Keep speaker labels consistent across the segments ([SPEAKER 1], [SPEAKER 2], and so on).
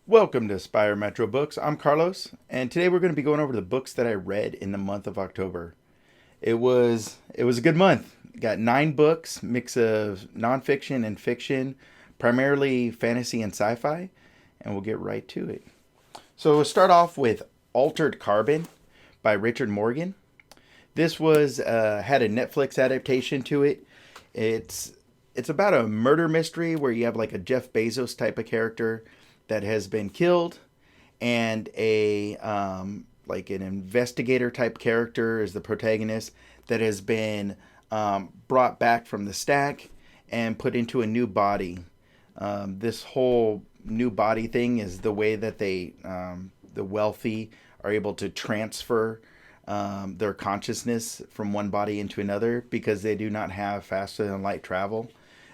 [SPEAKER 1] Welcome to Spire Metro Books. I'm Carlos, and today we're going to be going over the books that I read in the month of October. It was a good month. Got 9 books, mix of nonfiction and fiction, primarily fantasy and sci-fi, and we'll get right to it. So we'll start off with Altered Carbon by Richard Morgan. This was had a Netflix adaptation to it. It's it's about a murder mystery where you have like a Jeff Bezos type of character that has been killed, and a like an investigator type character is the protagonist that has been brought back from the stack and put into a new body. This whole new body thing is the way that the wealthy are able to transfer their consciousness from one body into another because they do not have faster than light travel.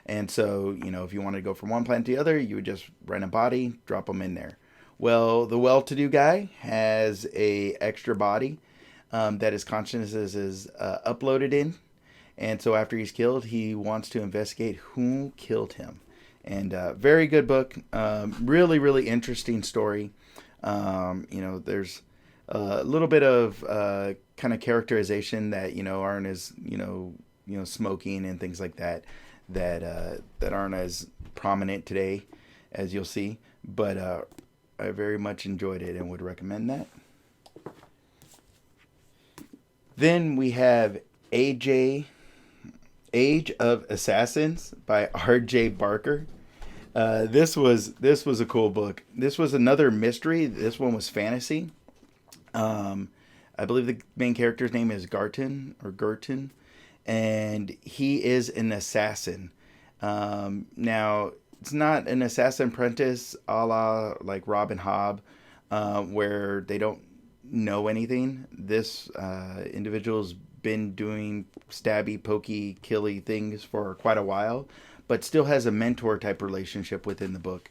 [SPEAKER 1] And so, if you want to go from one planet to the other, you would just rent a body, drop them in there. Well, the well-to-do guy has a extra body that his consciousness is uploaded in, and so after he's killed, he wants to investigate who killed him. And very good book, really, really interesting story. There's a little bit of kind of characterization that aren't as smoking and things like that aren't as prominent today, as you'll see. But I very much enjoyed it and would recommend that. Then we have Age of Assassins by R.J. Barker. This was a cool book. This was another mystery. This one was fantasy. I believe the main character's name is Gerton, and he is an assassin. Now, it's not an assassin apprentice a la like Robin Hobb, where they don't know anything. This individual's been doing stabby, pokey, killy things for quite a while, but still has a mentor type relationship within the book.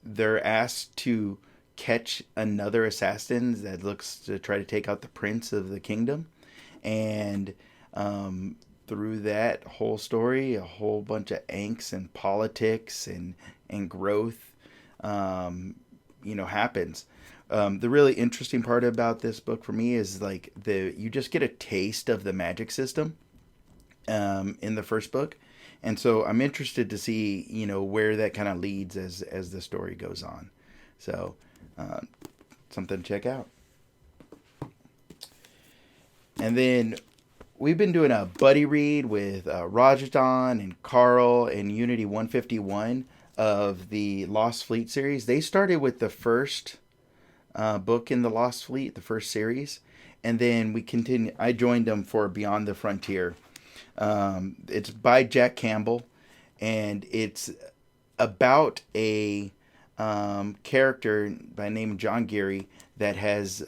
[SPEAKER 1] They're asked to catch another assassin that looks to try to take out the prince of the kingdom, and through that whole story, a whole bunch of angst and politics and growth, happens. The really interesting part about this book for me is like you just get a taste of the magic system in the first book, and so I'm interested to see where that kind of leads as the story goes on. So something to check out. And then we've been doing a buddy read with Rajadan and Carl and Unity 151 of the Lost Fleet series. They started with the first book in the Lost Fleet, the first series, and then we continue. I joined them for Beyond the Frontier. It's by Jack Campbell, and it's about a character by the name of John Geary that has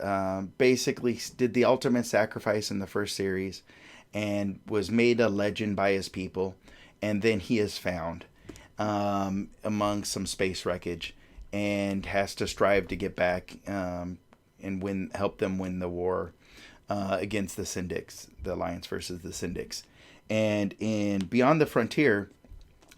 [SPEAKER 1] basically did the ultimate sacrifice in the first series and was made a legend by his people, and then he is found among some space wreckage and has to strive to get back and help them win the war against the Syndics, the Alliance versus the Syndics. And in Beyond the Frontier,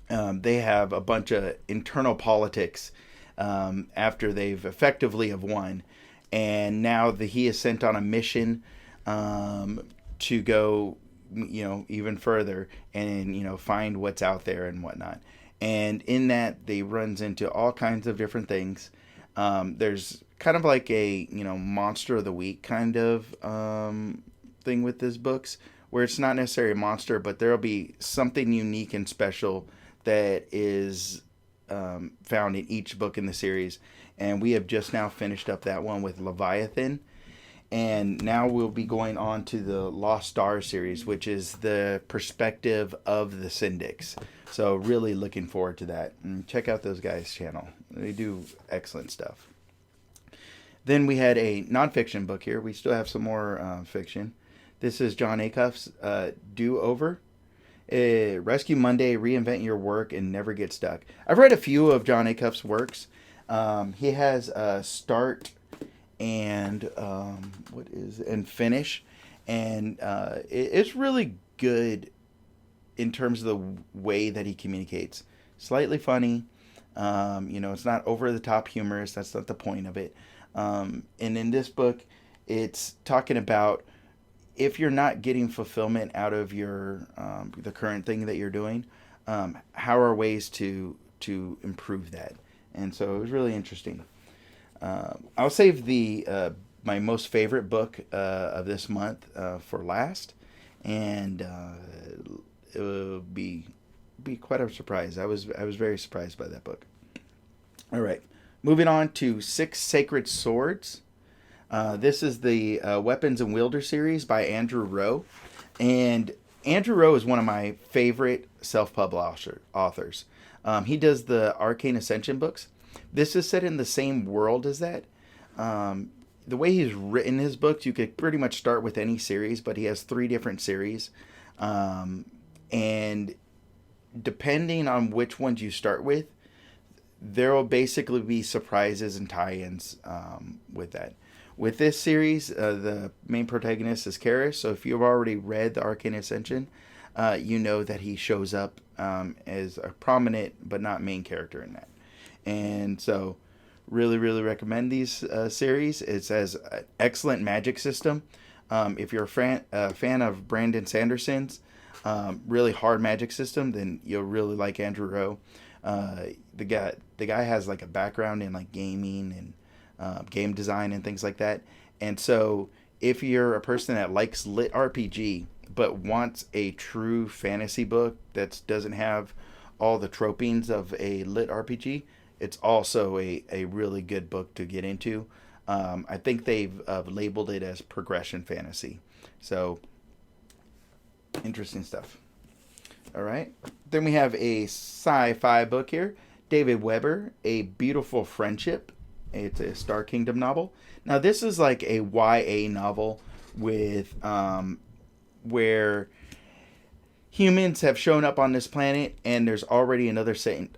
[SPEAKER 1] they have a bunch of internal politics after they've effectively have won, and now he is sent on a mission to go, even further and find what's out there and whatnot. And in that, they runs into all kinds of different things. There's kind of like a monster of the week kind of thing with these books, where it's not necessarily a monster, but there'll be something unique and special that is found in each book in the series. And we have just now finished up that one with Leviathan. And now we'll be going on to the Lost Stars series, which is the perspective of the Syndics. So really looking forward to that. And check out those guys' channel. They do excellent stuff. Then we had a nonfiction book here. We still have some more fiction. This is John Acuff's Do Over. Rescue Monday, Reinvent Your Work, and Never Get Stuck. I've read a few of John Acuff's works. He has Start and Finish, and it's really good in terms of the way that he communicates. slightly funny. It's not over the top humorous. That's not the point of it. And in this book, it's talking about if you're not getting fulfillment out of your the current thing that you're doing, how are ways to improve that? And so it was really interesting. I'll save the my most favorite book of this month for last, and it will be quite a surprise. I was very surprised by that book. All right, moving on to Six Sacred Swords. This is the Weapons and Wielder series by Andrew Rowe, and Andrew Rowe is one of my favorite self-pub authors. He does the Arcane Ascension books. This is set in the same world as that. The way he's written his books, you could pretty much start with any series, but he has 3 different series. And depending on which ones you start with, there will basically be surprises and tie-ins with that. With this series, the main protagonist is Karis, so if you've already read the Arcane Ascension, you know that he shows up as a prominent but not main character in that. And so really, really recommend these series. It has an excellent magic system. If you're a fan of Brandon Sanderson's really hard magic system, then you'll really like Andrew Rowe. The guy has like a background in like gaming and game design and things like that. And so if you're a person that likes lit RPG but wants a true fantasy book that doesn't have all the tropings of a lit RPG, it's also a really good book to get into. I think they've labeled it as progression fantasy. So, interesting stuff. All right. Then we have a sci-fi book here. David Weber, A Beautiful Friendship. It's a Star Kingdom novel. Now, this is like a YA novel with where humans have shown up on this planet, and there's already another sentient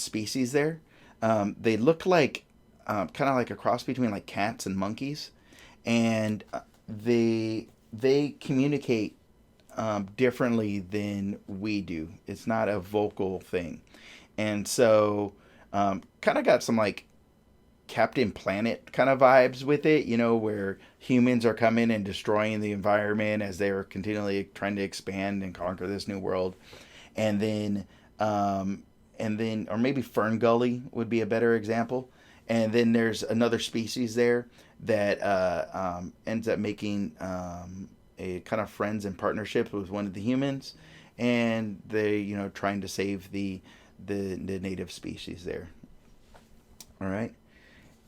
[SPEAKER 1] species there. They look like kind of like a cross between like cats and monkeys, and they communicate differently than we do. It's not a vocal thing, and so kind of got some like Captain Planet kind of vibes with it, where humans are coming and destroying the environment as they are continually trying to expand and conquer this new world. And then, or maybe Fern Gully would be a better example. And then there's another species there that ends up making a kind of friends and partnerships with one of the humans, and they, trying to save the native species there. All right.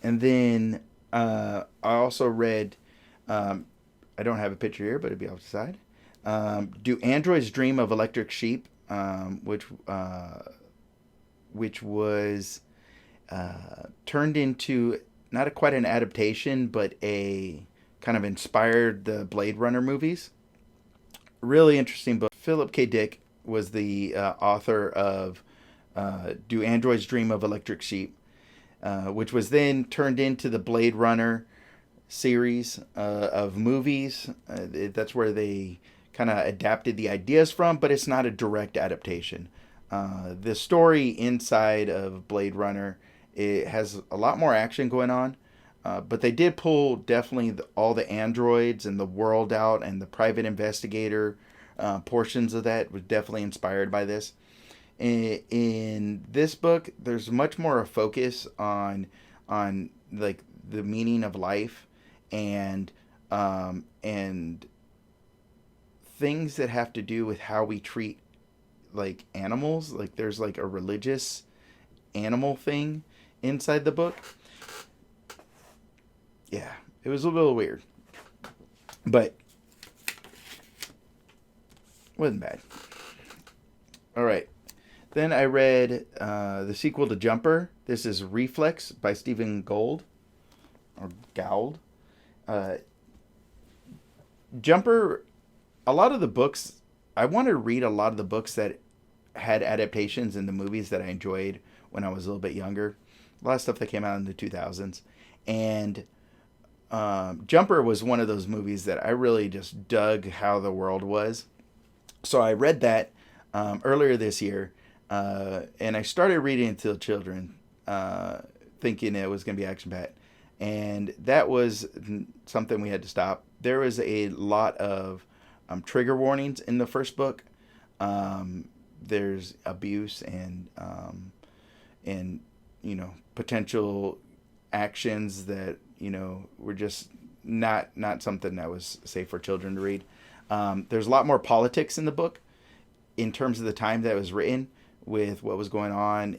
[SPEAKER 1] And then I also read, I don't have a picture here, but it'd be off the side. Do Androids Dream of Electric Sheep, which was turned into not quite an adaptation, but a kind of inspired the Blade Runner movies. Really interesting book. Philip K. Dick was the author of Do Androids Dream of Electric Sheep, which was then turned into the Blade Runner series of movies. That's where they kind of adapted the ideas from, but it's not a direct adaptation. The story inside of Blade Runner, it has a lot more action going on, but they did pull definitely all the androids and the world out, and the private investigator portions of that was definitely inspired by this. In this book, there's much more a focus on like the meaning of life and things that have to do with how we treat like animals. Like there's like a religious animal thing inside the book. Yeah, it was a little weird, but wasn't bad. All right. Then I read the sequel to Jumper. This is Reflex by Stephen Gould. Or Gould. Jumper, a lot of the books, I wanted to read a lot of the books that had adaptations in the movies that I enjoyed when I was a little bit younger. A lot of stuff that came out in the 2000s. And Jumper was one of those movies that I really just dug how the world was. So I read that. earlier this year, and I started reading it to children, thinking it was going to be action packed, and that was something we had to stop. There was a lot of trigger warnings in the first book. There's abuse and potential actions that were just not something that was safe for children to read. There's a lot more politics in the book in terms of the time that it was written, with what was going on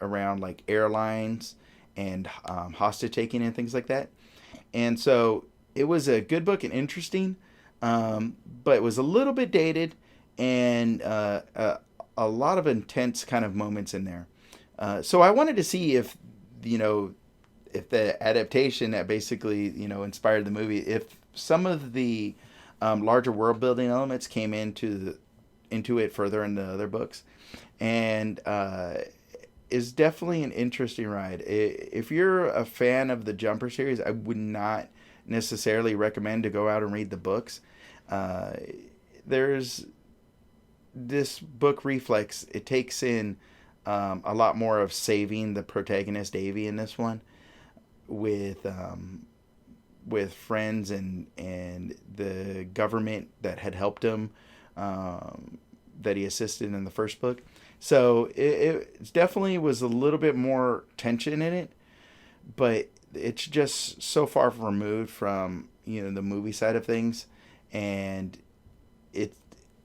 [SPEAKER 1] around like airlines and hostage taking and things like that. And so it was a good book and interesting, but it was a little bit dated and a lot of intense kind of moments in there. So I wanted to see if if the adaptation that basically inspired the movie, if some of the larger world building elements came into it further in the other books, and is definitely an interesting ride. If you're a fan of the Jumper series, I would not necessarily recommend to go out and read the books. There's this book Reflex. It takes in a lot more of saving the protagonist Davy in this one, with friends and the government that had helped him, that he assisted in the first book. So it definitely was a little bit more tension in it, but it's just so far removed from the movie side of things, and it's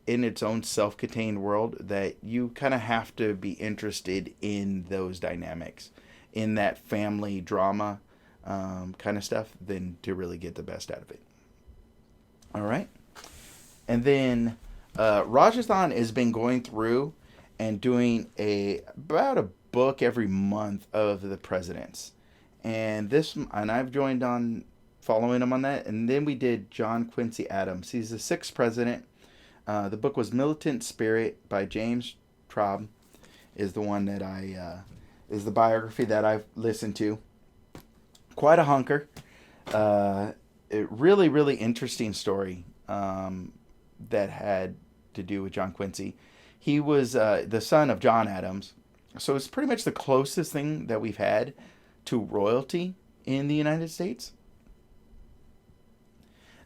[SPEAKER 1] in its own self-contained world that you kind of have to be interested in those dynamics, in that family drama kind of stuff, then to really get the best out of it. All right. And then Rajasthan has been going through and doing about a book every month of the presidents. And I've joined on following him on that. And then we did John Quincy Adams. He's the 6th president. The book was Militant Spirit by James Traub, is the one that is the biography that I've listened to. Quite a hunker. Really, really interesting story that had to do with John Quincy. He was the son of John Adams, so it's pretty much the closest thing that we've had to royalty in the United States.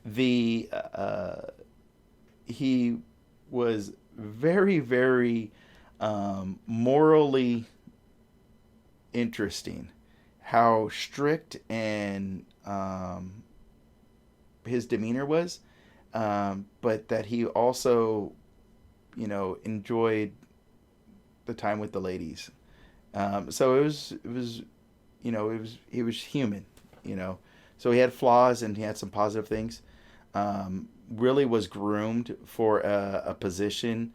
[SPEAKER 1] He was very, very morally interesting. How strict and his demeanor was, but that he also, enjoyed the time with the ladies. So it was, he was human, So he had flaws and he had some positive things. Really was groomed for a position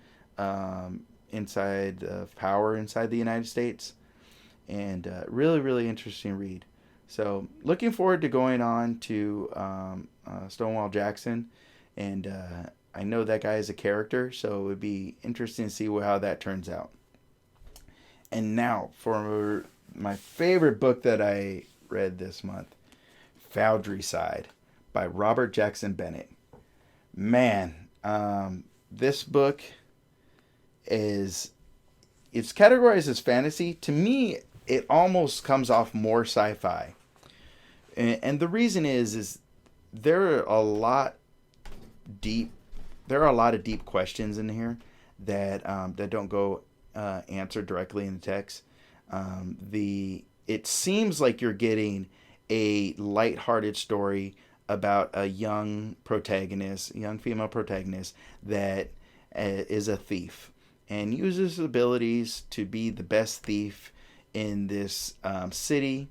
[SPEAKER 1] inside of power inside the United States. And really, really interesting read. So looking forward to going on to Stonewall Jackson. And I know that guy is a character, so it would be interesting to see how that turns out. And now for my favorite book that I read this month, Foundry Side by Robert Jackson Bennett. Man, this book it's categorized as fantasy. To me, it almost comes off more sci-fi. And the reason is there are a lot of deep questions in here that don't go answered directly in the text. It seems like you're getting a lighthearted story about a young female protagonist that is a thief and uses his abilities to be the best thief in this city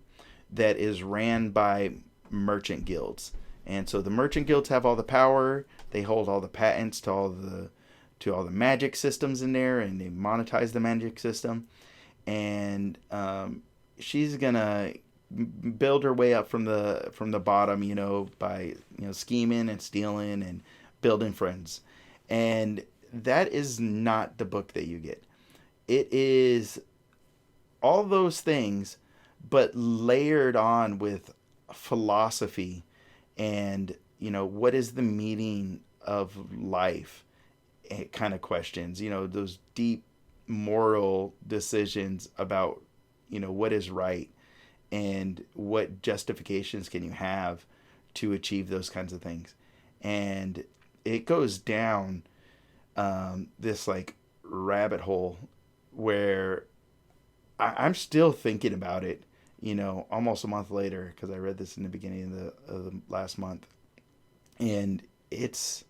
[SPEAKER 1] that is ran by merchant guilds. And so the merchant guilds have all the power. They hold all the patents to all the magic systems in there, and they monetize the magic system. And she's gonna build her way up from the bottom, by scheming and stealing and building friends. And that is not the book that you get. It is all those things, but layered on with philosophy and what is the meaning of life kind of questions, those deep moral decisions about, what is right and what justifications can you have to achieve those kinds of things. And it goes down this like rabbit hole where I'm still thinking about it, almost a month later, because I read this in the beginning of the last month. And it's,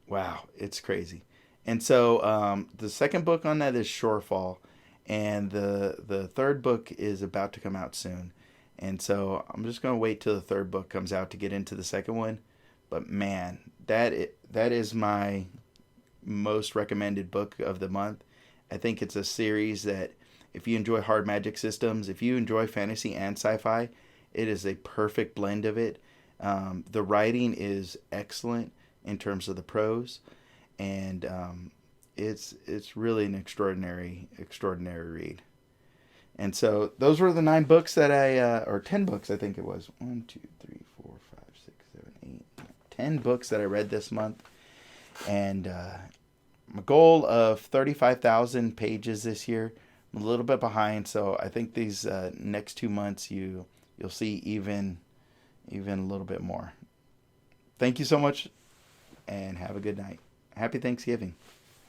[SPEAKER 1] wow, it's crazy. And so the second book on that is Shorefall, and the third book is about to come out soon. And so I'm just gonna wait till the third book comes out to get into the second one. But man, that is my most recommended book of the month. I think it's a series that, if you enjoy hard magic systems, if you enjoy fantasy and sci-fi, it is a perfect blend of it. The writing is excellent in terms of the prose, and it's really an extraordinary read. And so those were the 9 books that or 10 books I think it was. 1, 2, 3, 4, 5, 6, 7, 8, 9, 10 books that I read this month, and my goal of 35,000 pages this year. I'm a little bit behind, so I think these next 2 months you'll see even a little bit more. Thank you so much, and have a good night. Happy Thanksgiving.